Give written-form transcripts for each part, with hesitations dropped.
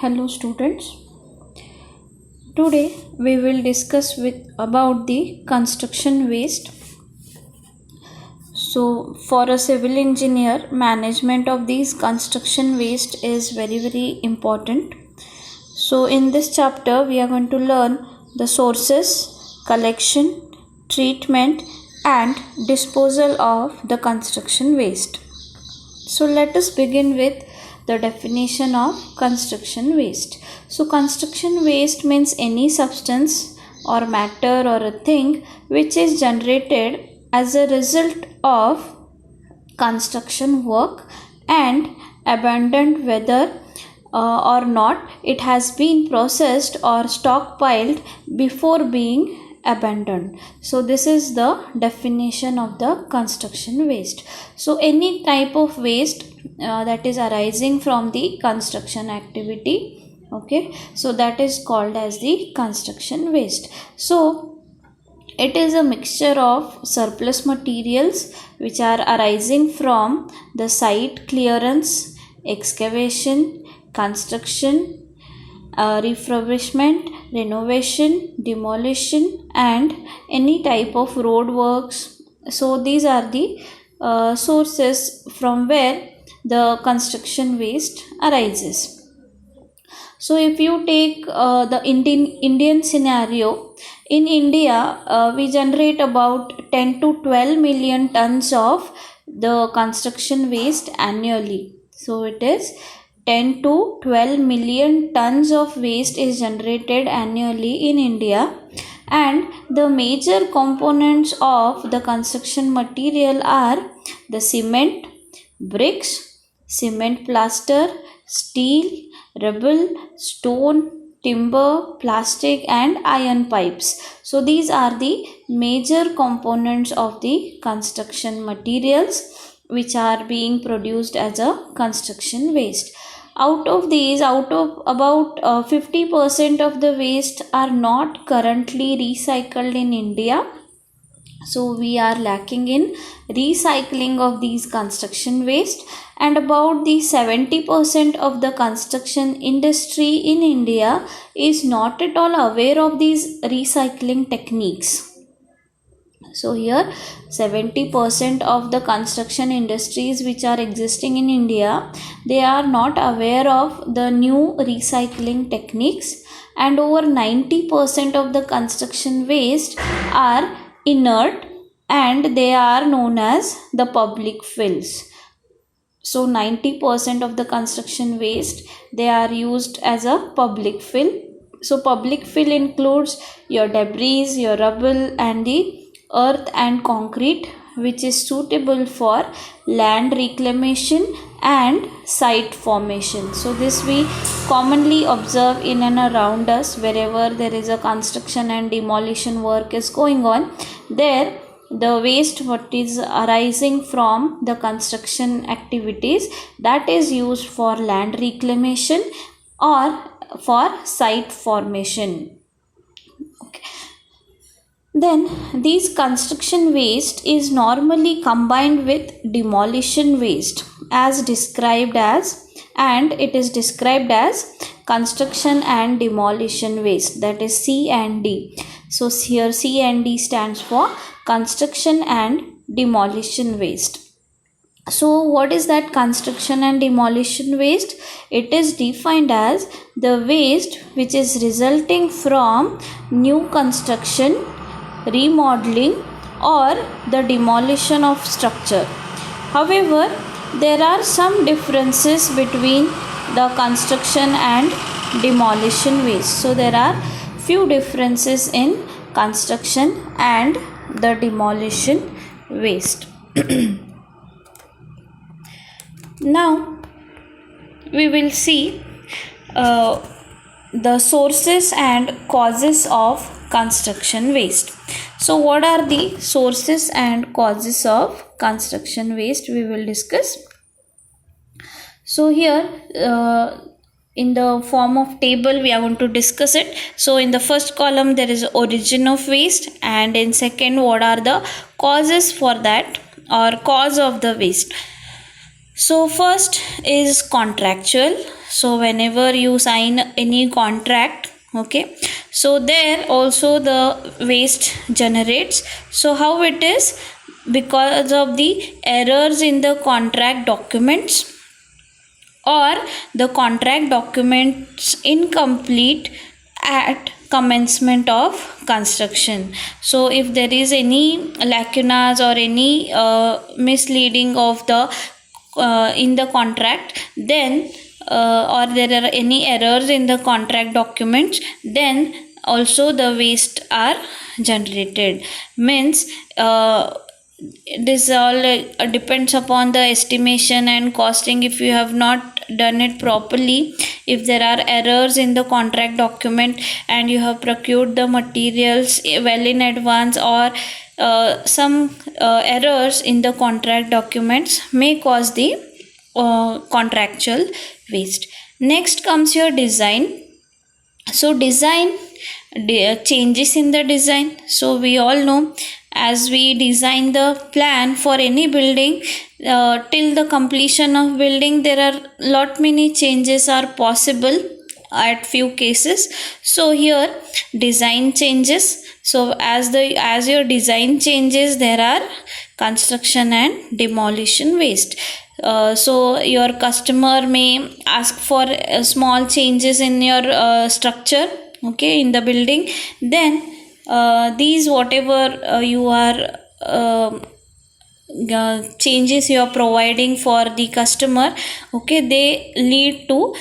Hello students. Today we will discuss about the construction waste. So for a civil engineer, management of these construction waste is very important. So in this chapter we are going to learn the sources, collection, treatment and disposal of the construction waste. So let us begin with the definition of construction waste. So construction waste means any substance or matter or a thing which is generated as a result of construction work and abandoned whether or not it has been processed or stockpiled before being abandoned. So this is the definition of the construction waste. So any type of waste that is arising from the construction activity, okay, so that is called as the construction waste. So it is a mixture of surplus materials which are arising from the site clearance, excavation, construction, refurbishment, renovation, demolition and any type of road works. So these are the sources from where the construction waste arises. So if you take the Indian scenario, in India we generate about 10 to 12 million tons of the construction waste annually. So it is 10 to 12 million tons of waste is generated annually in India, and the major components of the construction material are the cement, bricks, cement plaster, steel, rubble, stone, timber, plastic and iron pipes. So these are the major components of the construction materials which are being produced as a construction waste. Out of about 50% of the waste are not currently recycled in India. So we are lacking in recycling of these construction waste, and about the 70% of the construction industry in India is not at all aware of these recycling techniques. So here 70% of the construction industries which are existing in India, they are not aware of the new recycling techniques, and over 90% of the construction waste are inert and they are known as the public fills. So 90% of the construction waste, they are used as a public fill. So public fill includes your debris, your rubble and the earth and concrete which is suitable for land reclamation and site formation. So this we commonly observe in and around us. Wherever there is a construction and demolition work is going on, there the waste what is arising from the construction activities, that is used for land reclamation or for site formation. Okay. Then these construction waste is normally combined with demolition waste as described as, and it is described as construction and demolition waste, that is C&D. So here C&D stands for construction and demolition waste. So what is that construction and demolition waste? It is defined as the waste which is resulting from new construction, remodeling or the demolition of structure. However, there are some differences between the construction and demolition waste. So there are few differences in construction and the demolition waste. Now we will see the sources and causes of construction waste. So what are the sources and causes of construction waste, we will discuss. So here in the form of table we are going to discuss it. So in the first column there is origin of waste, and in second what are the causes for that or cause of the waste. So first is contractual. So whenever you sign any contract, okay, so there also the waste generates. So how it is? Because of the errors in the contract documents, or the contract documents incomplete at commencement of construction. So if there is any lacunas or any misleading of the in the contract, then or there are any errors in the contract documents, then also the waste are generated. Means this all depends upon the estimation and costing. If you have not done it properly, if there are errors in the contract document and you have procured the materials well in advance, or some errors in the contract documents may cause the contractual waste. Next comes your design. So design, changes in the design. So we all know, as we design the plan for any building, till the completion of building, there are lot many changes are possible at few cases. So here design changes. So as your design changes, there are construction and demolition waste. So your customer may ask for small changes in your structure, okay, in the building. Then these whatever you are changes you are providing for the customer, okay, they lead to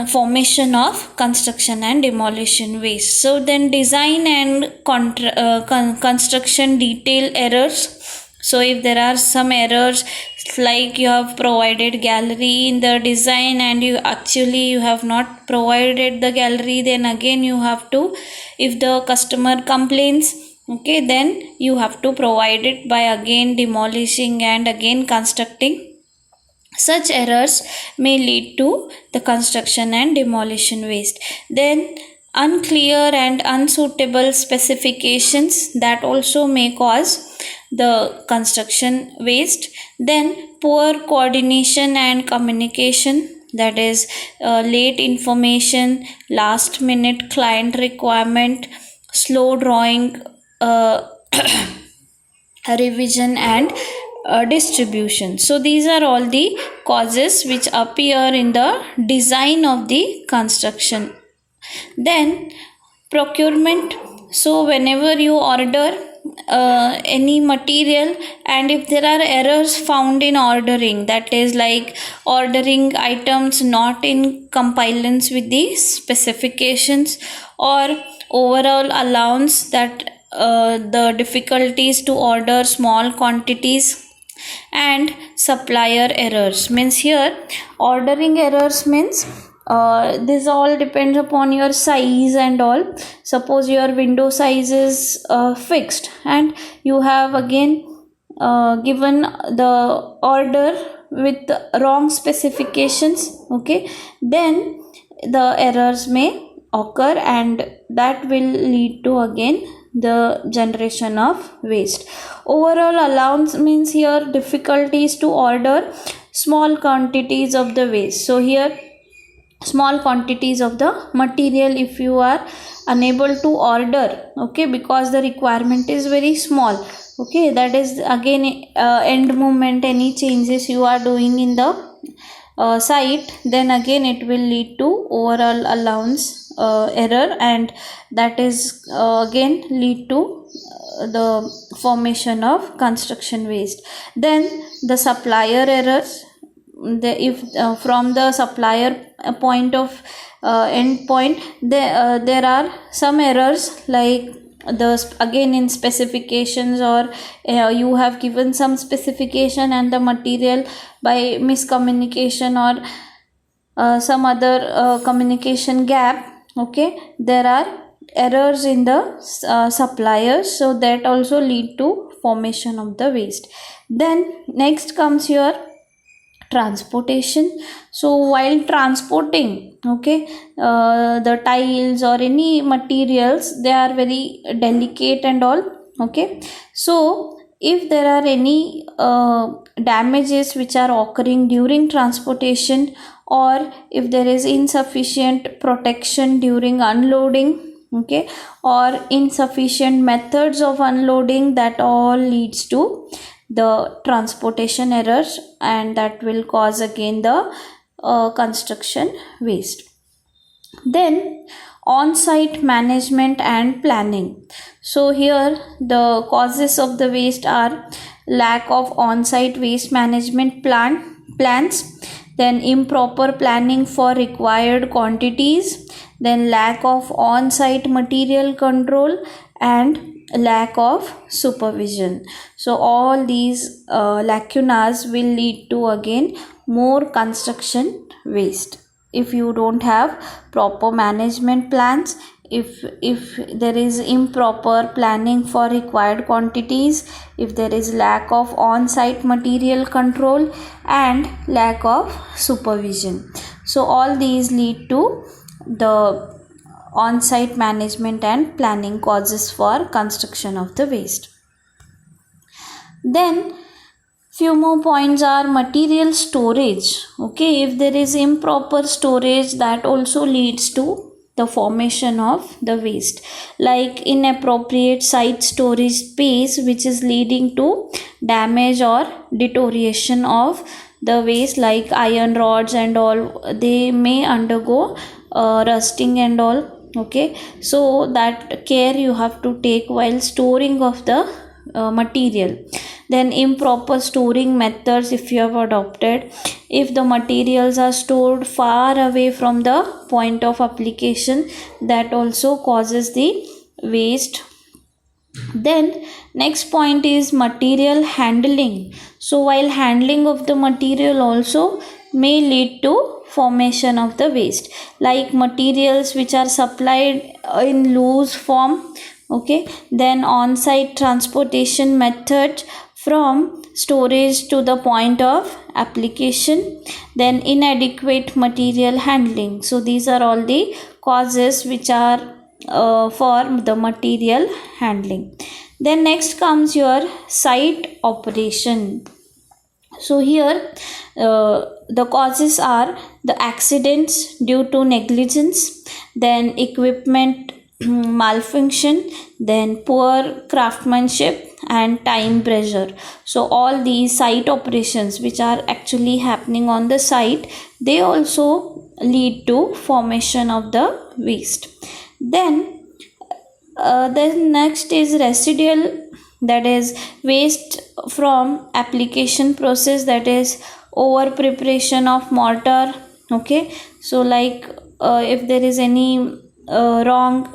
formation of construction and demolition waste. So then design and construction detail errors. So if there are some errors, like you have provided gallery in the design and you have not provided the gallery, then again you have to, if the customer complains, okay, then you have to provide it by again demolishing and again constructing. Such errors may lead to the construction and demolition waste. Then unclear and unsuitable specifications, that also may cause the construction waste. Then poor coordination and communication, that is late information, last minute client requirement, slow drawing, revision and distribution. So these are all the causes which appear in the design of the construction. Then procurement. So whenever you order any material, and if there are errors found in ordering, that is like ordering items not in compliance with the specifications, or overall allowance, that the difficulties to order small quantities, and supplier errors. Means here ordering errors means this all depends upon your size and all. Suppose your window size is fixed, and you have again given the order with wrong specifications, okay, then the errors may occur, and that will lead to again the generation of waste. Overall allowance means here difficulties to order small quantities of the waste. So here small quantities of the material, if you are unable to order, okay, because the requirement is very small, okay, that is again end moment, any changes you are doing in the site, then again it will lead to overall allowance error, and that is again lead to the formation of construction waste. Then the supplier errors. If from the supplier point of end point, there are some errors, like again in specifications, or you have given some specification and the material by miscommunication or some other communication gap, okay, there are errors in the suppliers, so that also lead to formation of the waste. Then next comes your transportation. So while transporting, okay, the tiles or any materials, they are very delicate and all, okay, so if there are any damages which are occurring during transportation, or if there is insufficient protection during unloading, okay, or insufficient methods of unloading, that all leads to the transportation errors, and that will cause again the construction waste. Then on-site management and planning. So here the causes of the waste are lack of on-site waste management plans, then improper planning for required quantities, then lack of on-site material control, and lack of supervision. So all these lacunas will lead to again more construction waste. If you don't have proper management plans, if there is improper planning for required quantities, if there is lack of on-site material control and lack of supervision, so all these lead to the on-site management and planning causes for construction of the waste. Then few more points are material storage. Okay, if there is improper storage, that also leads to the formation of the waste, like inappropriate site storage space, which is leading to damage or deterioration of the waste, like iron rods and all, they may undergo rusting and all. Okay, so that care you have to take while storing of the material. Then improper storing methods, if you have adopted, if the materials are stored far away from the point of application, that also causes the waste. Then next point is material handling. So while handling of the material also may lead to formation of the waste, like materials which are supplied in loose form. Okay, then on-site transportation method from storage to the point of application, then inadequate material handling. So these are all the causes which are for the material handling. Then next comes your site operation. So here the causes are the accidents due to negligence, then equipment malfunction, then poor craftsmanship and time pressure. So all these site operations which are actually happening on the site, they also lead to formation of the waste. Then next is residual, that is waste from application process, that is over preparation of mortar. Okay, so like if there is any wrong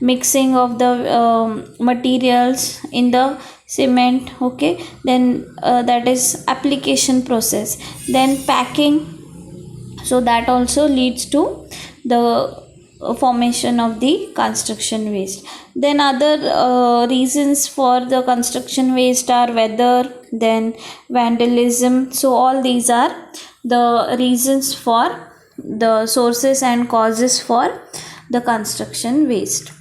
mixing of the materials in the cement, okay, then that is application process. Then packing, so that also leads to the formation of the construction waste. Then other reasons for the construction waste are weather, then vandalism. So all these are the reasons for the sources and causes for the construction waste.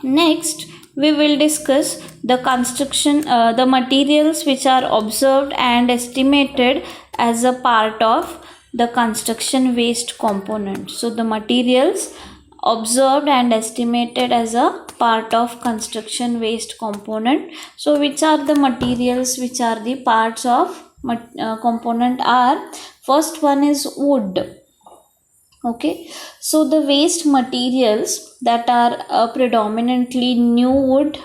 Next we will discuss the construction the materials which are observed and estimated as a part of the construction waste component. So the materials observed and estimated as a part of construction waste component. So which are the materials which are the parts of component are, first one is wood. Okay, so the waste materials that are predominantly new wood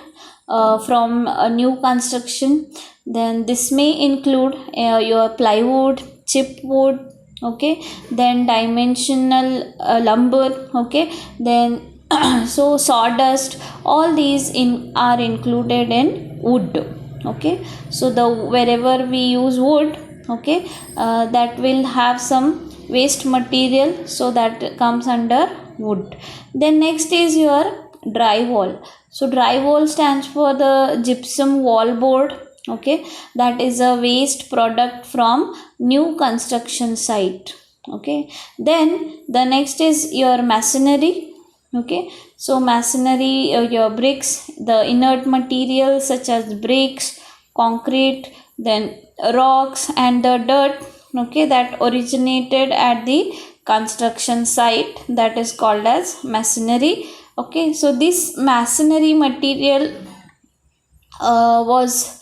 from a new construction, then this may include your plywood, chipwood, okay, then dimensional lumber, okay, then so sawdust, all these are included in wood. Okay, so the wherever we use wood, okay, that will have some waste material, so that comes under wood. Then next is your drywall. So drywall stands for the gypsum wall board. Okay, that is a waste product from new construction site. Okay, then the next is your masonry. Okay, so masonry, your bricks, the inert materials such as bricks, concrete, then rocks and the dirt, okay, that originated at the construction site, that is called as masonry. Okay, so this masonry material was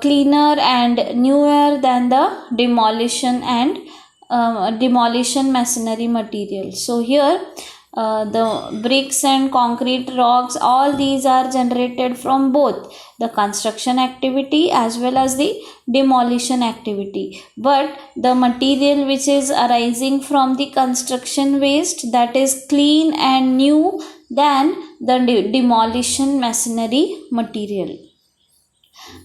cleaner and newer than the demolition masonry material. So here the bricks and concrete rocks, all these are generated from both the construction activity as well as the demolition activity, but the material which is arising from the construction waste, that is clean and new than the demolition masonry material.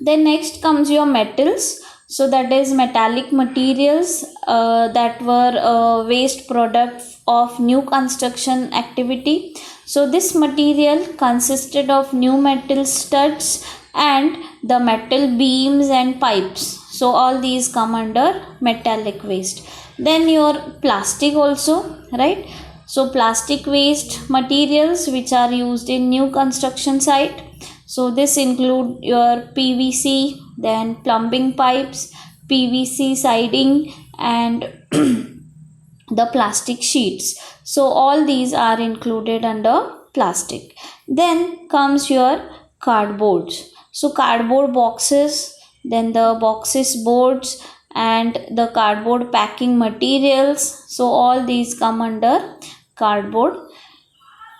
Then next comes your metals. So that is metallic materials that were waste product of new construction activity. So this material consisted of new metal studs and the metal beams and pipes. So all these come under metallic waste. Then your plastic also, right? So plastic waste materials which are used in new construction site. So this include your PVC, then plumbing pipes, PVC siding and the plastic sheets. So all these are included under plastic. Then comes your cardboards. So cardboard boxes, then the boxes boards and the cardboard packing materials. So all these come under cardboard.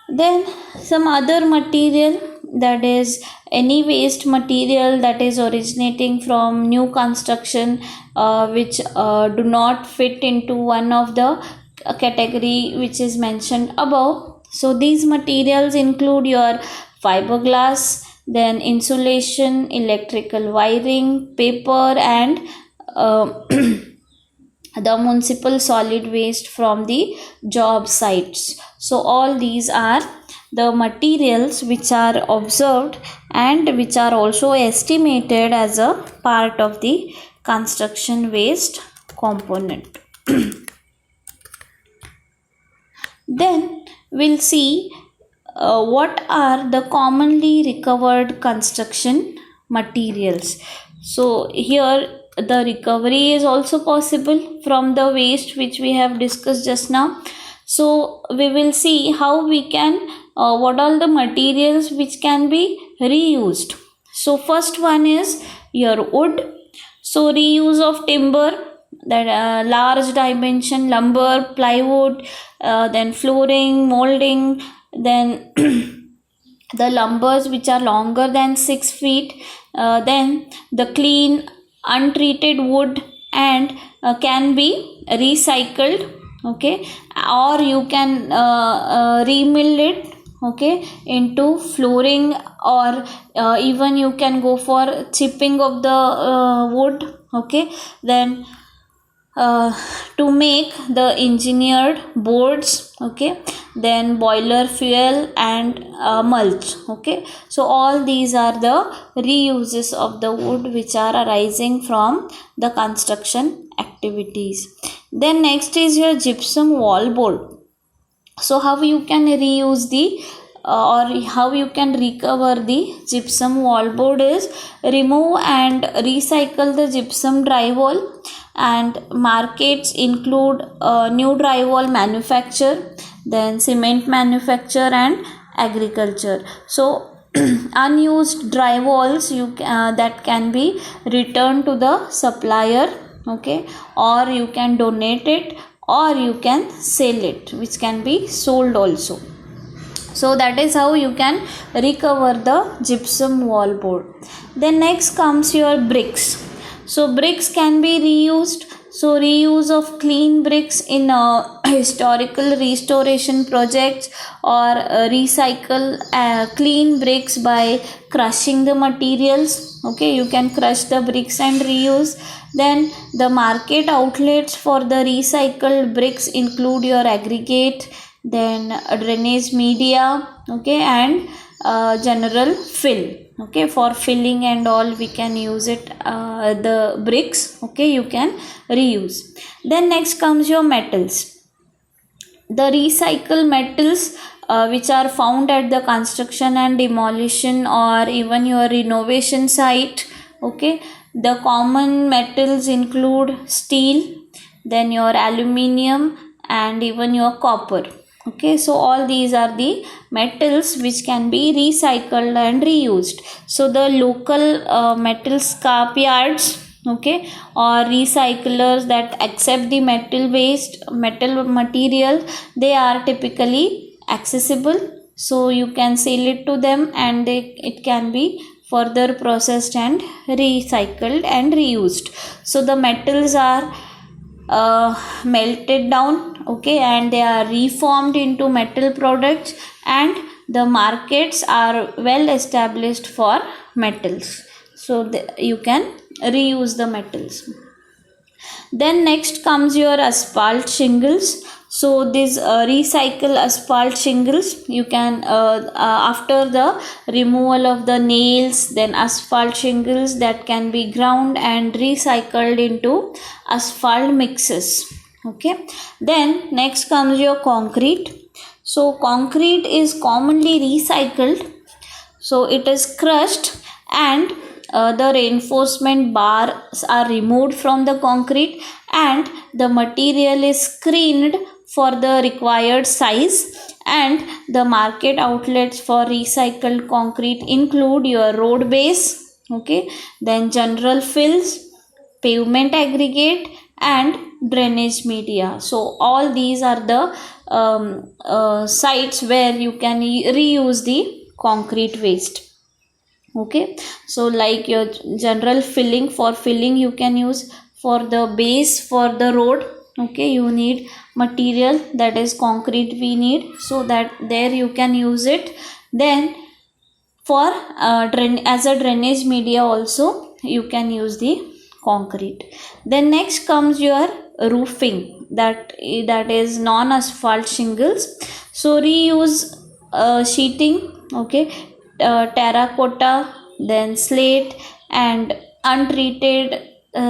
Then some other material, that is any waste material that is originating from new construction which do not fit into one of the category which is mentioned above. So these materials include your fiberglass, then insulation, electrical wiring, paper and the municipal solid waste from the job sites. So all these are the materials which are observed and which are also estimated as a part of the construction waste component. Then we'll see what are the commonly recovered construction materials. So here the recovery is also possible from the waste which we have discussed just now. So we will see how we can what all the materials which can be reused. So first one is your wood. So reuse of timber, that large dimension lumber, plywood, then flooring, molding, then the lumbers which are longer than 6 feet, then the clean untreated wood and can be recycled, okay, or you can remill it, okay, into flooring, or even you can go for chipping of the wood, okay, then to make the engineered boards, okay, then boiler fuel and mulch, okay. So all these are the reuses of the wood which are arising from the construction activities. Then next is your gypsum wall board. So how you can reuse the or how you can recover the gypsum wall board is remove and recycle the gypsum drywall, and markets include new drywall manufacture, then cement manufacture and agriculture. So unused drywalls that can be returned to the supplier, okay, or you can donate it or you can sell it, which can be sold also. So that is how you can recover the gypsum wall board. Then next comes your bricks. So bricks can be reused. So reuse of clean bricks in historical restoration projects, or recycle clean bricks by crushing the materials, okay, you can crush the bricks and reuse. Then the market outlets for the recycled bricks include your aggregate, then drainage media, okay, and general fill, okay, for filling and all we can use it, the bricks, okay, you can reuse. Then next comes your metals. The recycled metals which are found at the construction and demolition or even your renovation site. Okay, the common metals include steel, then your aluminium, and even your copper. Okay, so all these are the metals which can be recycled and reused. So the local metal scrap yards, okay, or recyclers that accept the metal waste, metal material, they are typically accessible, so you can sell it to them and it can be further processed and recycled and reused. So the metals are melted down, okay, and they are reformed into metal products, and the markets are well established for metals, so you can reuse the metals. Then next comes your asphalt shingles. So these recycle asphalt shingles, you can after the removal of the nails, then asphalt shingles that can be ground and recycled into asphalt mixes. Okay, then next comes your concrete. So concrete is commonly recycled, so it is crushed and the reinforcement bars are removed from the concrete and the material is screened for the required size. And the market outlets for recycled concrete include your road base, okay, then general fills, pavement aggregate, and drainage media. So all these are the sites where you can reuse the concrete waste. Okay, so like your general filling, for filling you can use, for the base for the road, okay, you need material, that is concrete we need, so that there you can use it. Then for as a drainage media also you can use the concrete. Then next comes your roofing, that is non asphalt shingles. So reuse sheeting, okay, terracotta, then slate, and untreated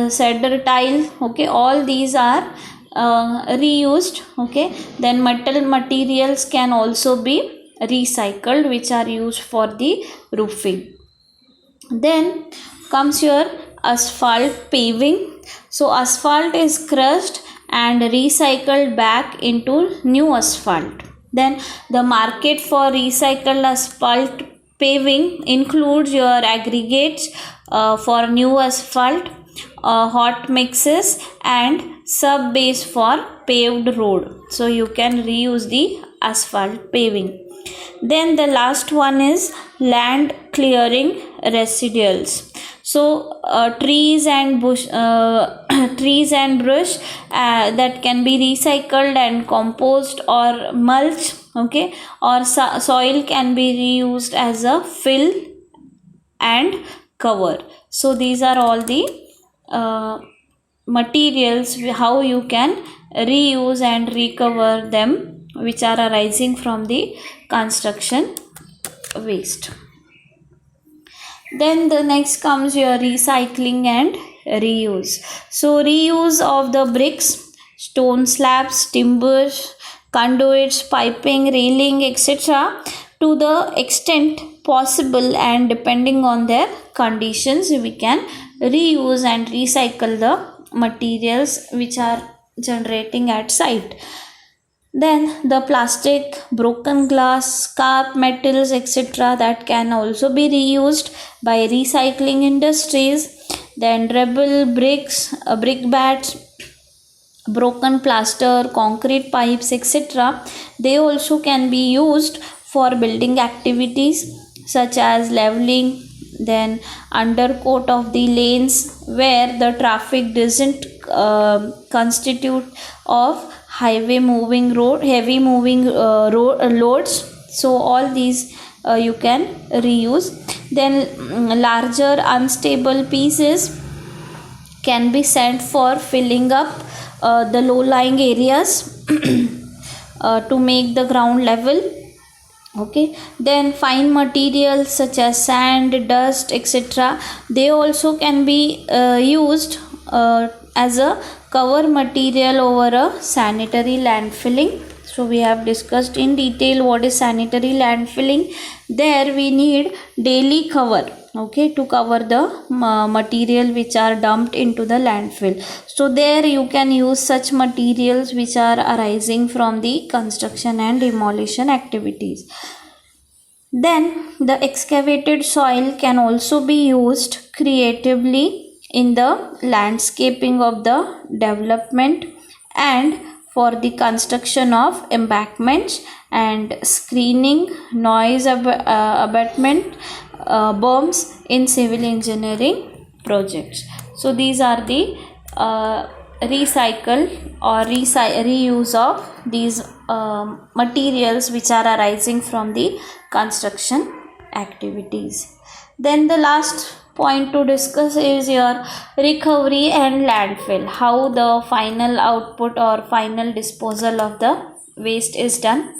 cedar tile, okay, all these are reused. Okay, then metal materials can also be recycled, which are used for the roofing. Then comes your asphalt paving. So asphalt is crushed and recycled back into new asphalt. Then the market for recycled asphalt paving includes your aggregates for new asphalt, hot mixes, and sub base for paved road. So you can reuse the asphalt paving. Then the last one is land clearing residuals. So trees and brush that can be recycled and compost or mulch, okay, or soil can be reused as a fill and cover. So these are all the materials how you can reuse and recover them, which are arising from the construction waste. Then the next comes your recycling and reuse. So reuse of the bricks, stone slabs, timbers, conduits, piping, railing, etc. to the extent possible and depending on their conditions, we can reuse and recycle the materials which are generating at site. Then the plastic, broken glass, scrap metals, etc. that can also be reused by recycling industries. Then rubble, bricks, brickbats, broken plaster, concrete pipes, etc. they also can be used for building activities such as leveling, then undercoat of the lanes where the traffic doesn't constitute of heavy moving loads. So all these you can reuse. Then larger unstable pieces can be sent for filling up the low lying areas to make the ground level. Okay, then fine materials such as sand, dust, etc. they also can be used as a cover material over a sanitary landfilling. So we have discussed in detail what is sanitary landfilling. There we need daily cover, okay, to cover the material which are dumped into the landfill. So there you can use such materials which are arising from the construction and demolition activities. Then the excavated soil can also be used creatively in the landscaping of the development and for the construction of embankments and screening, noise abatement, berms in civil engineering projects. So these are the recycle or reuse of these materials which are arising from the construction activities. Then the last point to discuss is your recovery and landfill, how the final output or final disposal of the waste is done.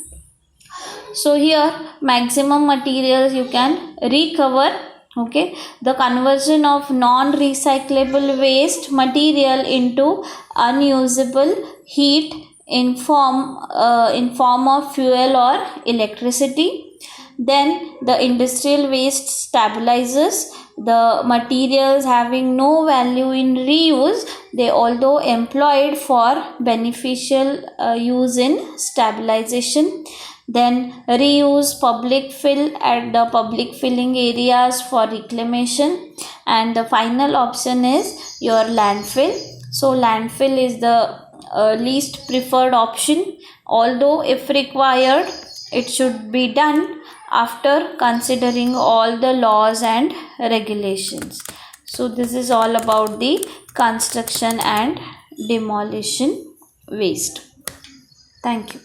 So here maximum materials you can recover, okay. The conversion of non-recyclable waste material into unusable heat in form of fuel or electricity. Then the industrial waste stabilizes. The materials having no value in reuse, they although employed for beneficial use in stabilization. Then reuse public fill at the public filling areas for reclamation, and the final option is your landfill. So landfill is the least preferred option, although if required it should be done after considering all the laws and regulations. So this is all about the construction and demolition waste. Thank you.